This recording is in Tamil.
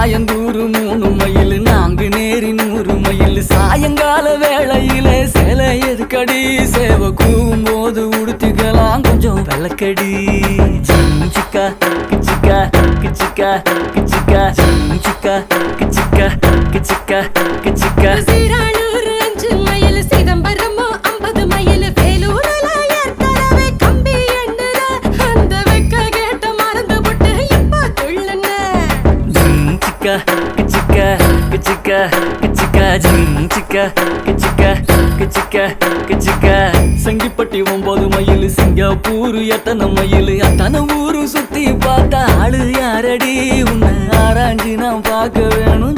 ஆயந்தூரு 3 மைல் நான்கு நேரி 100 மைல் சாயங்கால வேளையில சில எதுக்கடி சேவ கூவும் போது உடுத்திக்கலாம் கொஞ்சம் வெள்ளக்கடி சிக்கா கிச்சிக்கா கிச்சிக்கா கிச்சிக்கா சிக்கா கிச்சிக்கா கிச்சிக்கா கிச்சிக்கா சீரானூர் 5 மைல் சிதம்பரமோ 50 மைல் வேலூர்ல ஏற்கனவே கம்பி எண்ணுற அந்த வெக்க கேட்ட மறந்து விட்டு இப்ப துள்ளுன சிக்கா கிச்சிக்கா கிச்சிக்கா கிச்சிக்கா சிக்கா கிச்சிக்கா கிச்சிக்கா கிச்சிக்கா சங்கிப்பட்டி 9 மைல் சிங்கப்பூர் எத்தனை மைல் அத்தனை ஊரு சுத்தி பார்த்தா ஆளு யாரடி உன்னை ஆராய்ச்சி நான் பார்க்க வேணும்